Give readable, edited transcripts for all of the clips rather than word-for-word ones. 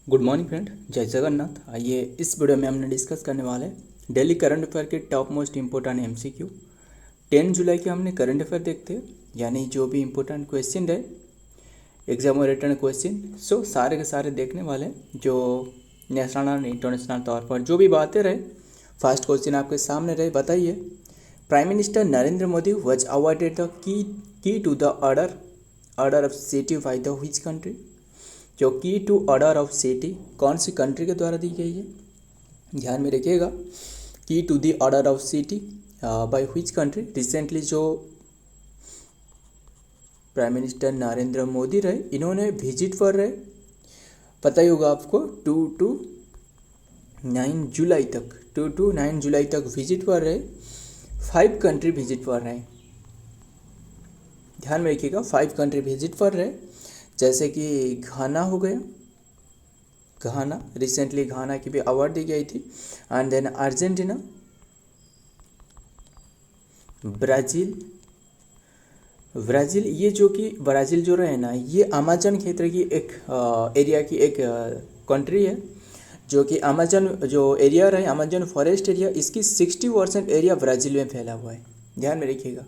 Good morning friend, जय जगन्नाथ। आइए इस वीडियो में हमने डिस्कस करने वाले हैं डेली करंट अफेयर के टॉप मोस्ट इंपॉर्टेंट एमसीक्यू। 10 जुलाई के हमने करंट अफेयर देखते हैं, यानी जो भी इंपॉर्टेंट क्वेश्चन रहे एग्जाम में रिटर्न क्वेश्चन, सो सारे के सारे देखने वाले हैं। जो नेशनल और इंटरनेशनल तौर पर जो भी बातें रहे, फर्स्ट क्वेश्चन आपके सामने रहे, बताइए। Prime minister Narendra Modi was awarded the key to the order of city by the which country. जो key to order of city कौन सी कंट्री के द्वारा दी गई है, ध्यान में रखिएगा। Key to the order of city by which country. Recently जो प्राइम मिनिस्टर नरेंद्र मोदी रहे, इन्होंने विजिट पर रहे, पता ही होगा आपको, 2 to 9 जुलाई तक विजिट पर रहे। 5 कंट्री विजिट पर रहे, ध्यान में रखिएगा। 5 कंट्री विजिट पर रहे, जैसे कि घाना हो गया, घाना रिसेंटली घाना की भी अवार्ड दी गई थी। एंड देन अर्जेंटीना, ब्राज़ील ये जो कि ब्राज़ील जो रहे ना, ये अमेजन क्षेत्र की एक एरिया की एक कंट्री है। जो कि अमेजन जो एरिया रहे, अमेजन फॉरेस्ट एरिया, इसकी 60% एरिया ब्राज़ील में फैला हुआ है, ध्यान में रखिएगा।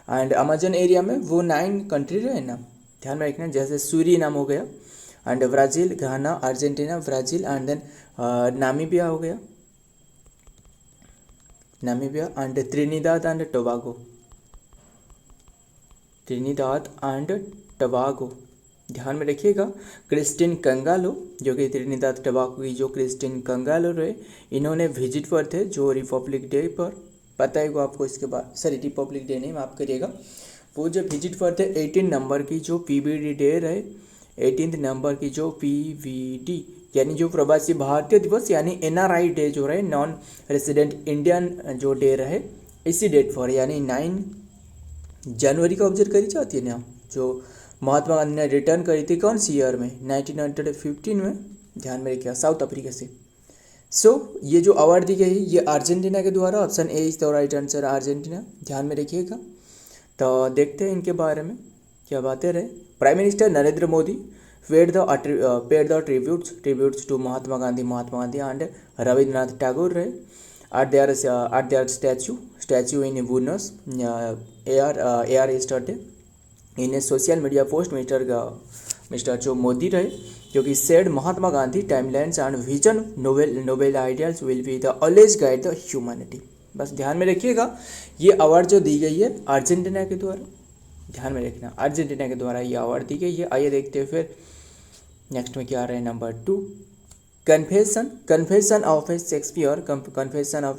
एंड अमेजन एरिया में वो 9 कंट्री रहे ना, ध्यान में रखना, जैसे सूरीनाम हो गया, and Brazil, Ghana, Argentina, Brazil, and then Namibia हो गया, Namibia, and Trinidad and Tobago, ध्यान में रखिएगा। क्रिस्टिन कंगालो, जो कि त्रिनिदाद टोबागो की जो क्रिस्टिन कंगालो रहे, इन्होंने विजिट पर थे जो रिपब्लिक डे पर, पता है वो आपको। इसके बाद सॉरी, रिपब्लिक डे नहीं, माफ़ करिएगा, वो जब विजिट पर थे 18 नंबर की जो पीवीडी डे रहे, 18 नंबर की जो पीवीडी यानी जो प्रवासी भारतीय दिवस यानी एनआरआई डे जो रहे, नॉन रेसिडेंट इंडियन जो डे रहे, इसी डेट पर यानी 9 जनवरी को ऑब्जर्व करी जाती है ना, जो महात्मा गांधी ने रिटर्न करी थी कौन सी ईयर में, 1915 में, ध्यान में रखिएगा, साउथ अफ्रीका से। सो ये जो अवार्ड दी गई है ये अर्जेंटीना के द्वारा, option A is the right answer, Argentina, ध्यान में रखिएगा। तो देखते हैं इनके बारे में क्या बातें रहे। Prime minister Narendra Modi paid the tributes to Mahatma Gandhi and Rabindranath Tagore रहे at their statue in Buenos Aires yesterday. In a social media post, Mr. जो मोदी रहे, जो कि said Mahatma Gandhi timelines and vision noble ideals will be the always guide the humanity। बस ध्यान में रखिएगा, ये अवार्ड जो दी गई है अर्जेंटीना के द्वारा, ध्यान में रखना, अर्जेंटीना के द्वारा ये अवार्ड दी गई है। आइए देखते हैं फिर नेक्स्ट में क्या आ रहा है। Number 2, confession of a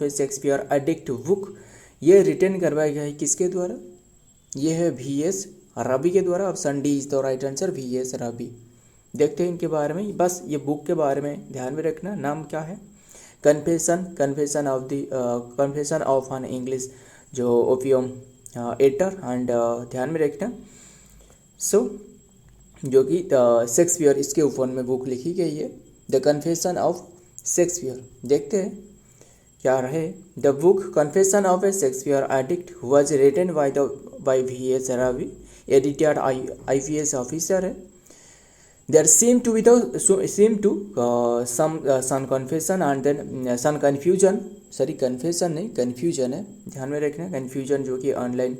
Shakespeare addict book, ये रिटर्न करवाया गया है किसके द्वारा, ये है VS रवि के द्वारा, option D is the right answer, VS Ravi. देखते हैं इनके बारे में, बस ये बुक के बारे में ध्यान में रखना, नाम क्या है, कन्फेशन ऑफ एन इंग्लिश जो ओपियम एटर, एंड ध्यान में रखना। सो जो कि शेक्सपियर, इसके ऊपर में बुक लिखी गई है, द कन्फेशन ऑफ शेक्सपियर। देखते हैं क्या रहे। The book confession of a Shakespeare addict was written by VS Ravi, editor IPS officer है। There seem to some confession and then some confusion, sorry confession नहीं, कन्फ्यूजन है, ध्यान में रखना, कन्फ्यूजन जो कि ऑनलाइन,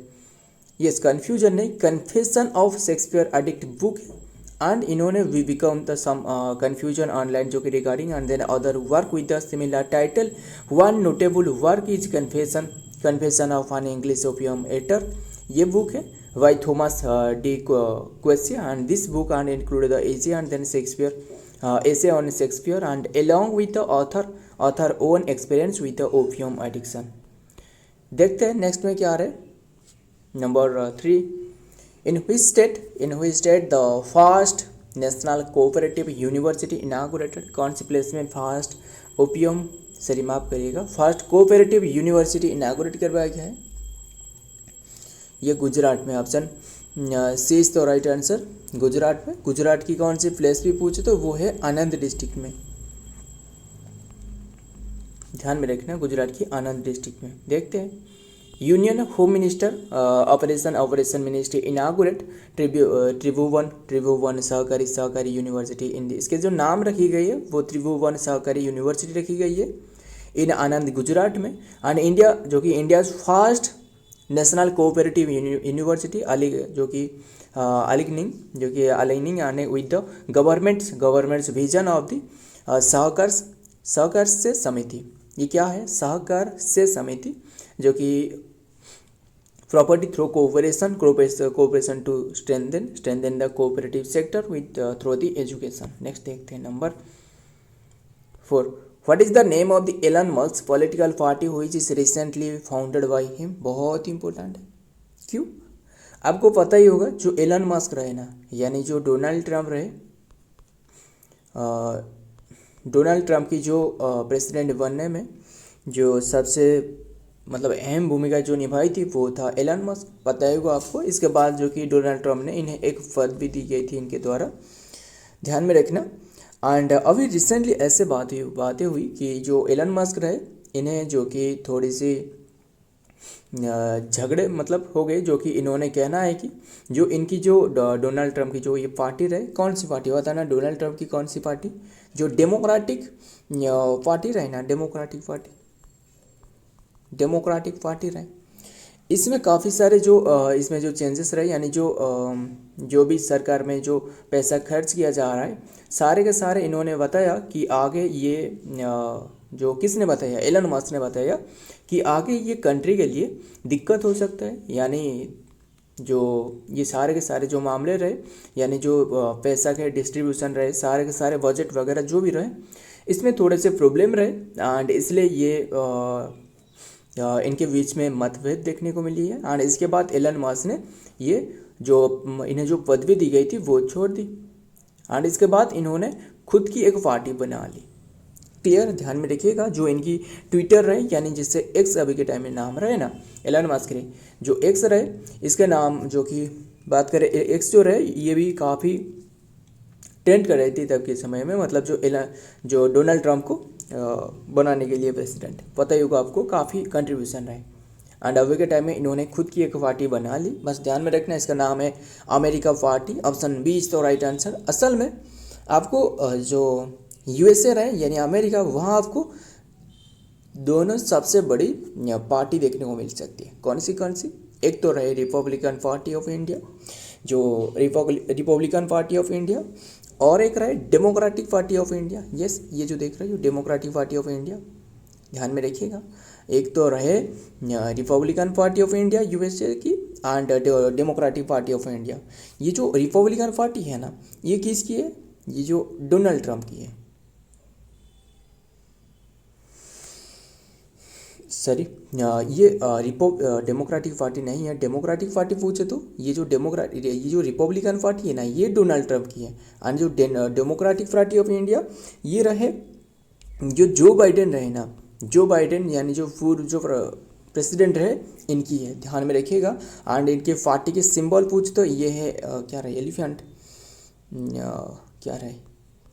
यस कन्फ्यूजन नहीं, confession of Shakespeare addict book, and इन्होंने we become the some confusion online जो कि रिगार्डिंग, and then other work with the similar title. One notable work is confession of an English opium eater, ये book है by Thomas De Quincey, and this book and include the essay and then Shakespeare essay on Shakespeare and along with the author own experience with the opium addiction। देखते हैं next में क्या आ रहा है। Number 3, in which state the first national cooperative university inaugurated, कौन सी place में first opium, sorry माफ करिएगा, फर्स्ट कोऑपरेटिव यूनिवर्सिटी इनागुरेट करवाया गया है, ये गुजरात में, option C is the right answer, Gujarat में। गुजरात की कौन सी प्लेस भी पूछे तो वो है आनंद डिस्ट्रिक्ट में, ध्यान में रखना, गुजरात की आनंद डिस्ट्रिक्ट में। देखते हैं union home minister operation ministry inaugurate Tribhuvan Sahkari university इन इसके जो नाम रखी गई है वो त्रिभुवन सहकारी यूनिवर्सिटी रखी गई है इन आनंद गुजरात में। एंड इंडिया जो कि India first national cooperative university जो कि अलाइनिंग आने with the government's vision of the Sahkar से समिति। ये क्या है? सहकार से समिति, जो कि property through cooperation to strengthen the cooperative sector with through the education. Next देखते हैं number 4। What is the name of the Elon Musk political party which is recently founded by him? बहुत इंपॉर्टेंट है। क्यों? आपको पता ही होगा जो Elon Musk रहे ना, यानी जो डोनाल्ड ट्रंप रहे, डोनाल्ड ट्रंप की जो प्रेसिडेंट बनने में जो सबसे मतलब अहम भूमिका जो निभाई थी वो था एलन मस्क। पता ही होगा आपको। इसके बाद जो कि डोनाल्ड ट्रंप ने इन्हें एक पद भी दी गई थी इनके द्वारा, ध्यान में रखना। एंड अभी रिसेंटली ऐसे बातें हुई कि जो एलन मस्क रहे इन्हें जो कि थोड़ी सी झगड़े मतलब हो गए, जो कि इन्होंने कहना है कि जो इनकी जो डोनाल्ड ट्रंप की जो ये पार्टी रहे, कौन सी पार्टी होता ना डोनाल्ड ट्रंप की, कौन सी पार्टी? जो डेमोक्रेटिक पार्टी रहे ना, डेमोक्रेटिक पार्टी रहे। इसमें काफ़ी सारे इसमें जो चेंजेस रहे, यानी जो भी सरकार में जो पैसा खर्च किया जा रहा है, सारे के सारे इन्होंने बताया कि आगे ये जो किसने बताया? एलन मस्क ने बताया कि आगे ये कंट्री के लिए दिक्कत हो सकता है। यानी जो ये सारे के सारे जो मामले रहे, यानी जो पैसा के डिस्ट्रीब्यूशन रहे, सारे के सारे बजट वगैरह जो भी रहे, इसमें थोड़े से प्रॉब्लम रहे। एंड इसलिए ये इनके बीच में मतभेद देखने को मिली है। एंड इसके बाद एलन मस्क ने ये जो इन्हें जो पदवी दी गई थी वो छोड़ दी। एंड इसके बाद इन्होंने खुद की एक पार्टी बना ली। क्लियर? ध्यान में रखिएगा। जो इनकी ट्विटर रहे, यानी जिससे एक्स अभी के टाइम में नाम रहे ना, एलन मस्क रहे, जो एक्स रहे, इसके नाम जो कि बात करें एक्स जो रहे, ये भी काफ़ी ट्रेंड कर रही थी तब के समय में, मतलब जो डोनाल्ड ट्रंप को बनाने के लिए प्रेसिडेंट, पता ही होगा आपको, काफ़ी कंट्रीब्यूशन रहे। एंड अभी के टाइम में इन्होंने खुद की एक पार्टी बना ली। बस ध्यान में रखना, इसका नाम है America party. Option B is the right answer. असल में आपको जो यूएसए रहे यानी अमेरिका, वहाँ आपको दोनों सबसे बड़ी पार्टी देखने को मिल सकती है। कौन सी? एक तो रहे रिपब्लिकन पार्टी ऑफ इंडिया, जो रिपब्लिकन पार्टी ऑफ इंडिया, और एक रहे democratic party of India. Yes, ये जो देख रहे हो डेमोक्रेटिक पार्टी ऑफ इंडिया, ध्यान में रखिएगा। एक तो रहे Republican party of India USA की, and Democratic party of India. ये जो रिपब्लिकन पार्टी है ना, ये किसकी है? ये जो डोनाल्ड ट्रंप की है। सॉरी, ये डेमोक्रेटिक पार्टी नहीं है। डेमोक्रेटिक पार्टी पूछे तो ये जो रिपब्लिकन पार्टी है ना, ये डोनाल्ड ट्रंप की है। एंड जो डेमोक्रेटिक पार्टी ऑफ इंडिया, ये रहे जो बाइडेन रहे ना, जो बाइडेन यानी जो पूर्व जो प्रेसिडेंट रहे, इनकी है। ध्यान में रखिएगा। एंड इनके पार्टी के सिंबल पूछ तो ये है क्या रहे? एलिफेंट, क्या रहे?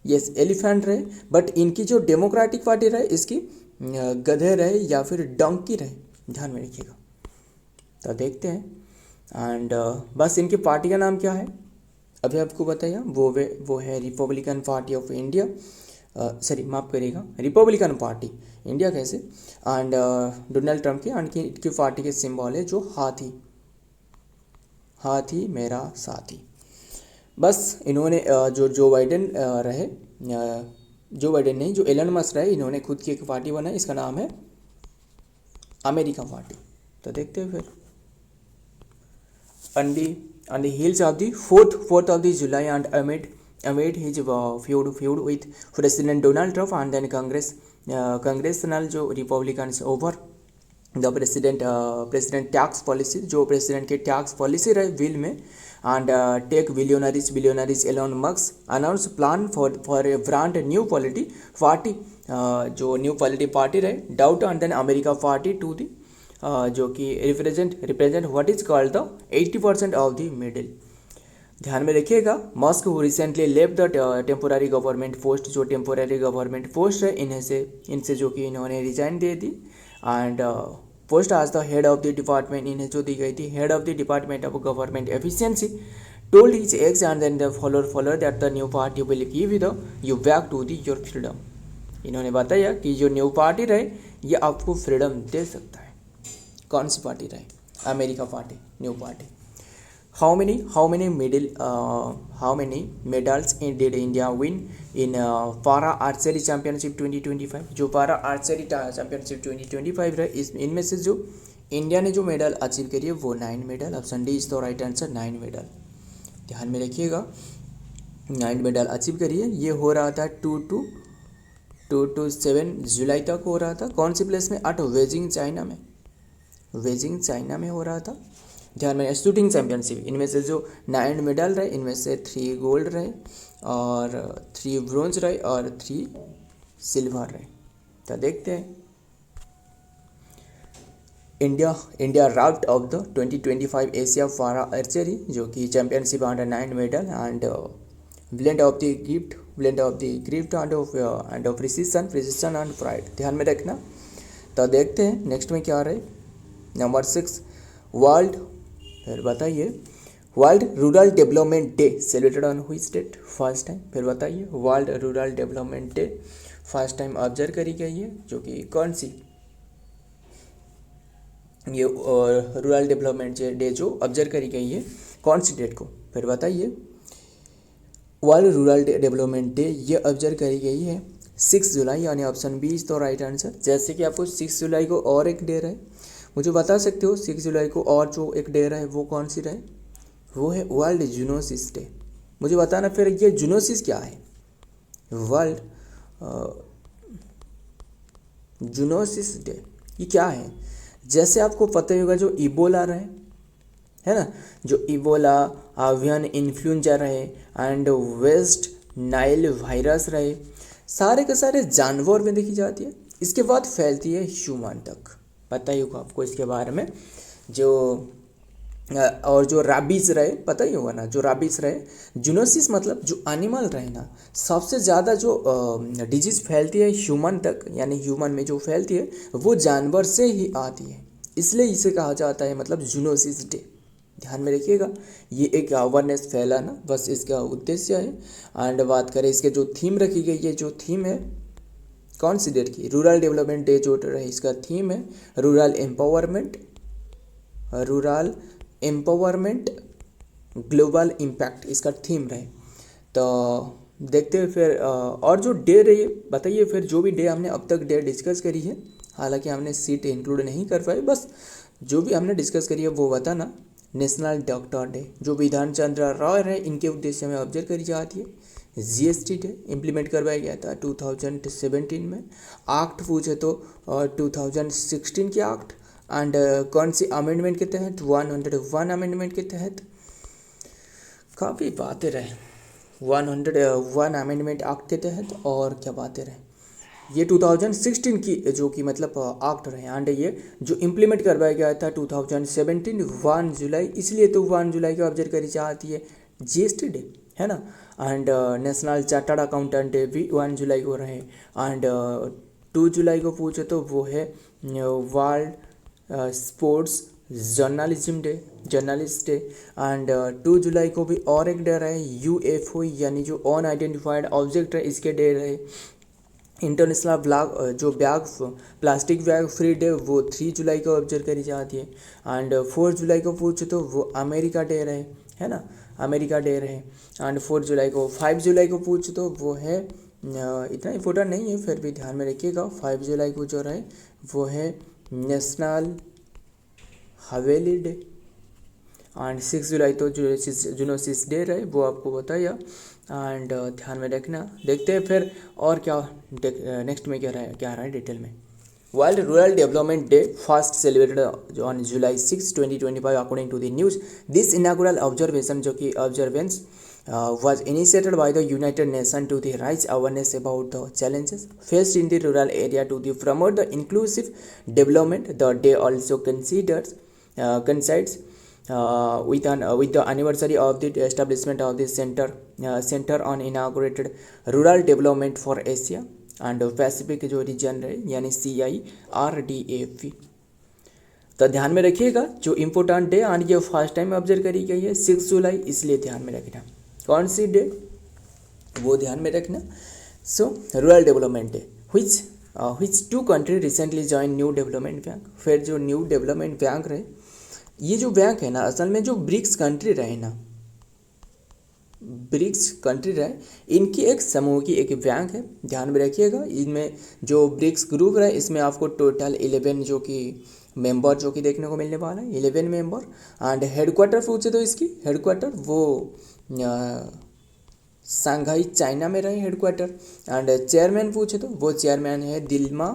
यस, एलिफेंट रहे। बट इनकी जो डेमोक्रेटिक पार्टी रहे, इसकी गधे रहे या फिर डंकी रहे, ध्यान में रखिएगा। तो देखते हैं। एंड बस इनकी पार्टी का नाम क्या है अभी आपको बताइए, वो है Republican party of India. Sorry, माफ़ करिएगा, रिपब्लिकन पार्टी इंडिया कैसे। एंड डोनाल्ड ट्रंप की इनकी पार्टी के सिंबल है जो हाथी मेरा साथी। बस इन्होंने जो बाइडेन रहे, जो बाइडेन नहीं, जो एलन मस्क रहे, इन्होंने खुद की एक पार्टी बनाई, इसका नाम है अमेरिका पार्टी। तो देखते हैं फिर। on the heels of the 4th of the July and amid his feud with President Donald Trump and then congressional जो Republicans over the president tax policy, जो प्रेसिडेंट के टैक्स पॉलिसी रहे bill में, and tech billionaires Elon Musk announced plan for a brand new party जो new polity party रहे, doubt and then America party to the जो कि represent what is called the 80% of the middle. ध्यान में रखिएगा। Musk who recently left the temporary government post, जो temporary government post है इनसे जो कि इन्होंने रिजाइन दे दी, and post as the head of the department, इन्हें जो दी गई थी head of the department of government efficiency, told his ex and then the follower that the new party will give you back to your freedom. इन्होंने बताया कि जो new party रहे ये आपको फ्रीडम दे सकता है। कौन सी पार्टी रहे? America party, new party. How many medals did India win in पारा आर्चरी चैंपियनशिप 2025? जो पारा आर्चरी चैंपियनशिप 2025 रहे इनमें से जो इंडिया ने जो मेडल अचीव करी है वो 9 medal. Option D is the right answer, 9 medal. ध्यान में रखिएगा, 9 मेडल अचीव करी है। ये हो रहा था 2 to 7 जुलाई तक हो रहा था। कौन सी प्लेस में? एट बेजिंग चाइना में हो रहा था। ध्यान में, शूटिंग चैंपियनशिप, इनमें से जो 9 मेडल रहे इनमें से 3 गोल्ड रहे और 3 ब्रोंज रहे और 3 सिल्वर रहे। तो देखते हैं India route of the 2025 Asia पारा आर्चरी, जो कि championship under 9 medal and blend of the gift end of precision and pride. ध्यान में रखना। तो देखते हैं नेक्स्ट में क्या रहे। नंबर 6, वर्ल्ड, फिर बताइए, world rural development day celebrated on which date? First time. फिर बताइए, world rural development day first time observe करी गई है, जो कि कौन सी? ये रूरल डेवलपमेंट डे जो ऑब्जर्व करी गई है कौन सी डेट को? फिर बताइए, वर्ल्ड रूरल डेवलपमेंट डे ये ऑब्जर्व करी गई है 6 जुलाई, यानी option B is the right answer. जैसे कि आपको 6 जुलाई को और एक डे रहे, मुझे बता सकते हो 6 जुलाई को और जो एक डे रहे वो कौन सी रहे? वो है वर्ल्ड जूनोसिस डे। मुझे बताना फिर ये जूनोसिस क्या है? वर्ल्ड जूनोसिस डे ये क्या है? जैसे आपको पता ही होगा जो इबोला रहे, है ना, जो इबोला, एवियन इन्फ्लुएंजा रहे एंड वेस्ट नाइल वायरस रहे, सारे के सारे जानवर में देखी जाती है, इसके बाद फैलती है ह्यूमन तक। पता ही होगा आपको इसके बारे में। जो और जो रैबीज रहे, पता ही होगा ना, जो रैबीज रहे, जूनोसिस मतलब जो एनिमल रहे ना, सबसे ज़्यादा जो डिजीज़ फैलती है ह्यूमन तक, यानी ह्यूमन में जो फैलती है वो जानवर से ही आती है, इसलिए इसे कहा जाता है मतलब जूनोसिस डे। ध्यान में रखिएगा, ये एक अवेयरनेस फैलाना बस इसका उद्देश्य है। एंड बात करें इसके जो थीम रखी गई है, जो थीम है कौन सी डेट की? रूरल डेवलपमेंट डे जो रहे इसका थीम है रूरल एम्पावरमेंट ग्लोबल इम्पैक्ट, इसका थीम रहे। तो देखते हैं फिर और जो डे रही बताइए, फिर जो भी डे हमने अब तक डे डिस्कस करी है, हालांकि हमने सीट इंक्लूड नहीं कर पाए, बस जो भी हमने डिस्कस करी है वो बताना। नेशनल डॉक्टर डे जो विधान चंद्र रॉय रहे इनके उद्देश्य में ऑब्जर्व करी जाती है। जीएसटी डे इम्प्लीमेंट करवाया गया था 2017 में। एक्ट पूछे तो 2016 के एक्ट एंड कौन सी अमेंडमेंट के तहत? 101 अमेंडमेंट के तहत। काफ़ी बातें रहे 101 अमेंडमेंट एक्ट के तहत, और क्या बातें रहे, ये 2016 की जो कि मतलब एक्ट रहे एंड ये जो इम्प्लीमेंट करवाया गया था 2017 1 जुलाई, इसलिए तो 1 जुलाई को ऑब्जर्व करी जाती है जीएसटी डे, है ना। And national chartered accountant day भी 1 जुलाई को रहे एंड 2 जुलाई को पूछे तो वो है world sports journalism day, journalist day. And 2 जुलाई को भी और एक डे रहे यूएफओ, यानी जो अनआइडेंटिफाइड ऑब्जेक्ट है इसके डे रहे। International bag plastic bag free day वो 3 जुलाई को ऑब्जर्व करी जाती है। एंड 4 जुलाई को पूछे तो वो अमेरिका डे रहे, है ना, अमेरिका डे रहे। एंड 4 जुलाई को 5 जुलाई को पूछे तो वो है इतना इम्पोर्टेंट नहीं है, फिर भी ध्यान में रखिएगा। 5 जुलाई को जो रहे वो है नेशनल हवेली डे। एंड 6 जुलाई तो जूनोसिस डे रहे, वो आपको बताया। एंड ध्यान में रखना। देखते हैं फिर और क्या नेक्स्ट में क्या रहा है डिटेल में। World rural development day first celebrated on July 6, 2025 according to the news. This inaugural observation जो कि observance was initiated by the United Nations to the raise awareness about the challenges faced in the rural area to the promote the inclusive development. The day also coincides with the anniversary of the establishment of the center on inaugurated rural development for Asia and Pacific जो reason रहे, यानी CIRDAP। तो ध्यान में रखिएगा जो important day और ये फर्स्ट टाइम ऑब्जर्व करी गई है 6 जुलाई, इसलिए ध्यान में रखना कौन सी डे वो ध्यान में रखना। So rural development day which two country recently join new development bank. फिर जो न्यू डेवलपमेंट बैंक रहे, ये जो बैंक है ना असल में जो ब्रिक्स कंट्री रहे ना, ब्रिक्स कंट्री रहे, इनकी एक समूह की एक बैंक है, ध्यान में रखिएगा। इनमें जो ब्रिक्स ग्रुप रहे इसमें आपको टोटल 11 जो कि मेंबर जो कि देखने को मिलने वाला है, 11 मेंबर। एंड हेडक्वार्टर पूछे तो इसकी हेडक्वार्टर वो शंघाई चाइना में रहे हेडक्वार्टर। एंड चेयरमैन पूछे तो वो चेयरमैन है दिल्मा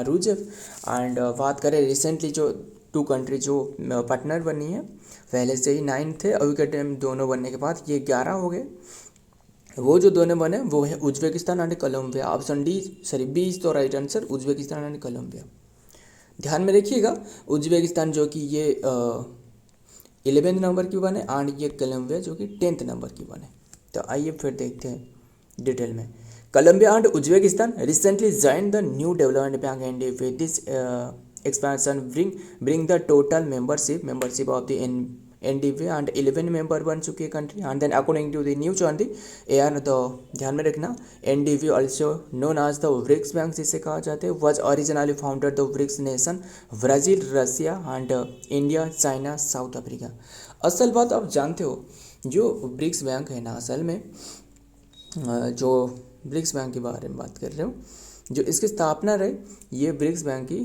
रूजेफ। एंड बात करें रिसेंटली जो 2 कंट्री जो पार्टनर बनी है, पहले से ही 9 थे, अभी के टाइम दोनों बनने के बाद ये 11 हो गए। वो जो दोनों बने वो है Uzbekistan and Colombia. Option B is तो right answer, Uzbekistan and Colombia. ध्यान में रखिएगा उज्बेकिस्तान जो कि ये 11 नंबर की बने एंड ये कोलंबिया जो कि 10th नंबर की बने। तो आइए फिर देखते हैं डिटेल में। Colombia and Uzbekistan recently join the new development bank and with this expansion bring the total membership of the NDB and 11 member बन चुकी है country. And then according to the new चॉन्डी एयर तो ध्यान में रखना NDB also known as the BRICS bank जिसे कहा जाता है, was originally founded the BRICS nation Brazil, Russia and India, China, South Africa. असल बात आप जानते हो जो ब्रिक्स बैंक है ना, असल में जो ब्रिक्स बैंक के बारे में बात कर रहे हो, जो इसकी स्थापना रहे ये ब्रिक्स बैंक की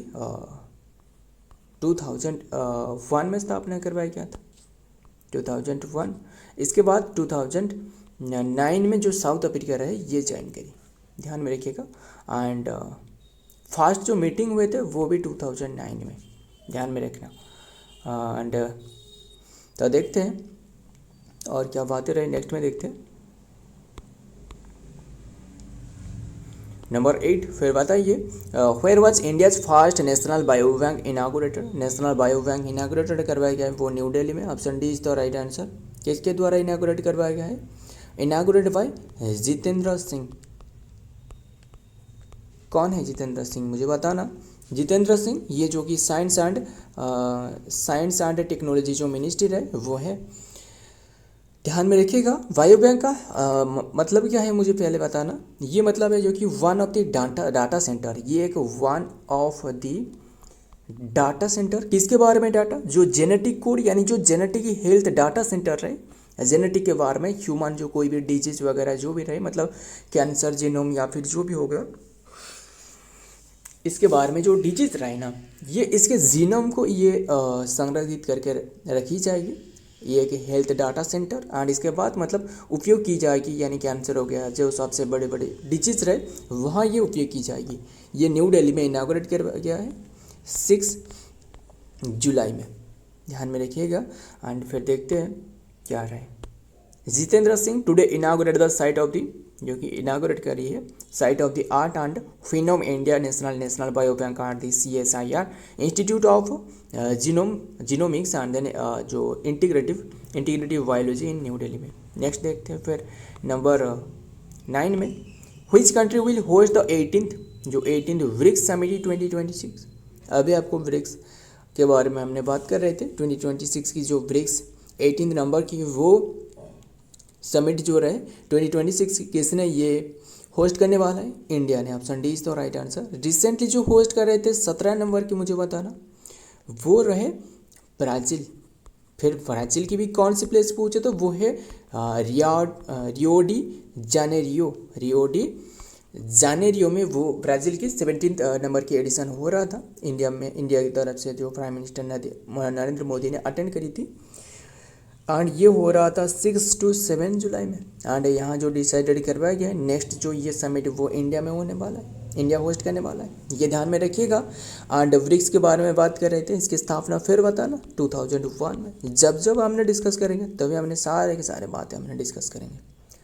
2001 में स्थापना करवाया गया था, 2001। इसके बाद 2009 में जो साउथ अफ्रीका रहे ये ज्वाइन करी, ध्यान में रखिएगा। एंड फर्स्ट जो मीटिंग हुए थे वो भी 2009 में, ध्यान में रखना। एंड तो देखते हैं और क्या बातें रही, नेक्स्ट में देखते हैं। नंबर 8 फिर बताइए where was India's first national bio bank inaugurated. National bio bank inaugurated करवाया गया है वो न्यू दिल्ली में। Option D is the right answer. किसके द्वारा इनागुरेट करवाया गया है? Inaugurate by Jitendra Singh. कौन है जितेंद्र सिंह, मुझे बताना। जितेंद्र सिंह ये जो कि साइंस एंड टेक्नोलॉजी जो मिनिस्ट्री है वो है, ध्यान में रखिएगा। बायो बैंक का मतलब क्या है मुझे पहले बताना। ये मतलब है जो कि one of the data centre, ये एक one of the data centre. किसके बारे में डाटा? जो जेनेटिक कोड यानी जो जेनेटिक हेल्थ डाटा सेंटर रहे, जेनेटिक के बारे में ह्यूमन जो कोई भी डिजीज वगैरह जो भी रहे, मतलब कैंसर, जीनोम या फिर जो भी हो गया, इसके बारे में जो डिजीज रहे ना, ये इसके जीनोम को ये संग्रहित करके रखी जाएगी, ये एक हेल्थ डाटा सेंटर। एंड इसके बाद मतलब उपयोग की जाएगी, यानी कैंसर हो गया, जो सबसे बड़े बड़े डिजीज रहे वहाँ ये उपयोग की जाएगी। ये न्यू दिल्ली में इनागोरेट किया गया है 6 जुलाई में, ध्यान में रखिएगा। एंड फिर देखते हैं क्या रहे। Jitendra Singh today inaugurate the site of the, जो कि इनागोरेट करी है site of the art and phenome India national bio bank and the CSIR institute of genomics and then जो integrative biology in New Delhi में। नेक्स्ट देखते हैं फिर नंबर 9 में। Which country will host the 18th BRICS summit 2026। अभी आपको BRICS के बारे में हमने बात कर रहे थे। 2026 की जो ब्रिक्स 18 नंबर की वो समिट जो रहे 2026 किसने ये होस्ट करने वाला है? इंडिया ने। Option D is the right answer. Recently जो होस्ट कर रहे थे 17 नंबर की, मुझे बताना, वो रहे ब्राज़ील। फिर ब्राज़ील की भी कौन सी प्लेस पूछे तो वो है रियो डी जानेरियो में वो ब्राज़ील की 17th नंबर की एडिशन हो रहा था इंडिया में। इंडिया की तरफ से जो प्राइम मिनिस्टर नरेंद्र मोदी ने अटेंड करी थी। एंड ये हो रहा था 6 to 7 जुलाई में। एंड यहाँ जो डिसाइडेड करवाया गया है नेक्स्ट जो ये समिट वो इंडिया में होने वाला है, इंडिया होस्ट करने वाला है, ये ध्यान में रखिएगा। एंड ब्रिक्स के बारे में बात कर रहे थे, इसकी स्थापना फिर बताना 2001 में। जब हमने डिस्कस करेंगे तभी हमने सारे के सारे बातें हमने डिस्कस करेंगे।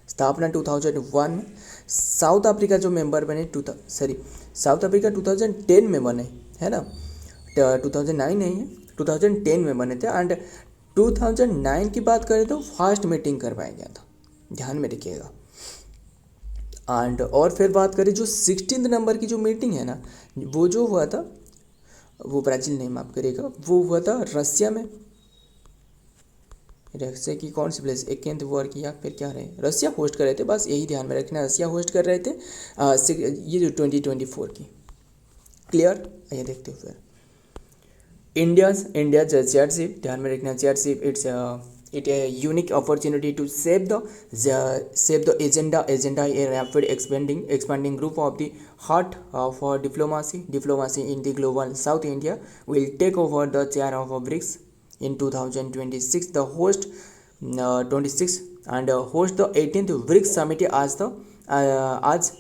स्थापना 2001 में। साउथ अफ्रीका जो मेंबर बने साउथ अफ्रीका 2010 में बने, है ना, 2009 नहीं है, 2010 में बने थे। एंड 2009 की बात करें तो फर्स्ट मीटिंग करवाया गया था, ध्यान में रखिएगा। एंड और फिर बात करें जो 16 नंबर की जो मीटिंग है ना, वो जो हुआ था, वो ब्राज़ील नहीं, माफ करिएगा, वो हुआ था रसिया में। रसिया की कौन सी प्लेस, 21वीं वॉर की या फिर क्या रहे, रसिया होस्ट कर रहे थे, बस यही ध्यान में रखना, रसिया होस्ट कर रहे थे ये जो 2024 की। क्लियर, आइए देखते हो फिर इंडिया चेयरशिप, ध्यान में रखना chairship it a unique opportunity to save the agenda a rapid expanding group of the heart of diplomacy in the global south. India will take over the chair of BRICS in 2026, the host 26 and host the 18th BRICS summit आज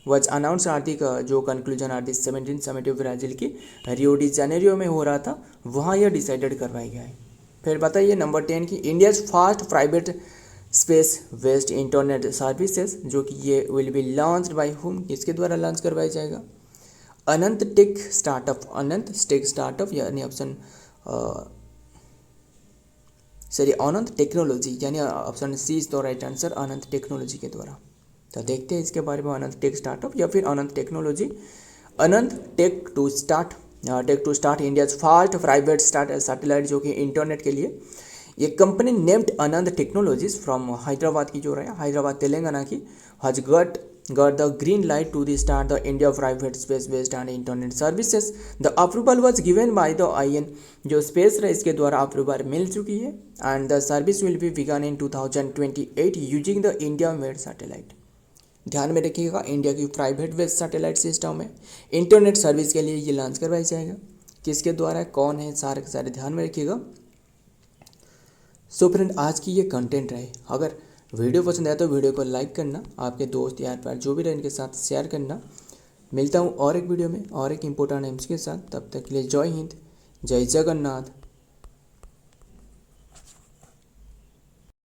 was announced at the जो conclusion at the 17th summit Brazil की Rio de Janeiro में हो रहा था, वहाँ यह decided करवाया गया है। फिर बताइए नंबर 10 की India's first private space based internet services, जो कि ये will be launched by whom, किसके द्वारा लॉन्च करवाया जाएगा? अनंत टेक स्टार्टअप यानी ऑप्शन अनंत टेक्नोलॉजी, यानी option C is the right answer, Ananth technology के द्वारा। तो देखते हैं इसके बारे में, अनंत टेक स्टार्टअप या फिर Anant technology. Anant tech to start India's fast private satellite, जो कि इंटरनेट के लिए ये company named Anant technologies from Hyderabad की जो रहा है, हैदराबाद तेलंगाना की, has got the green light to start the India private space based and internet services. The approval was given by the IN, जो स्पेस है इसके द्वारा अप्रूवल मिल चुकी है, and the service will be begin in 2028 using the India made satellite. ध्यान में रखिएगा, इंडिया की प्राइवेट बेस्ड सैटेलाइट सिस्टम में इंटरनेट सर्विस के लिए ये लॉन्च करवाया जाएगा, किसके द्वारा, कौन है, सारे के सारे ध्यान में रखिएगा। सो फ्रेंड, आज की ये कंटेंट रहे, अगर वीडियो पसंद आया तो वीडियो को लाइक करना, आपके दोस्त यार पार जो भी रहे इनके साथ शेयर करना। मिलता हूँ और एक वीडियो में और एक इम्पोर्टेंट एम्स के साथ, तब तक के लिए जय हिंद, जय जगन्नाथ।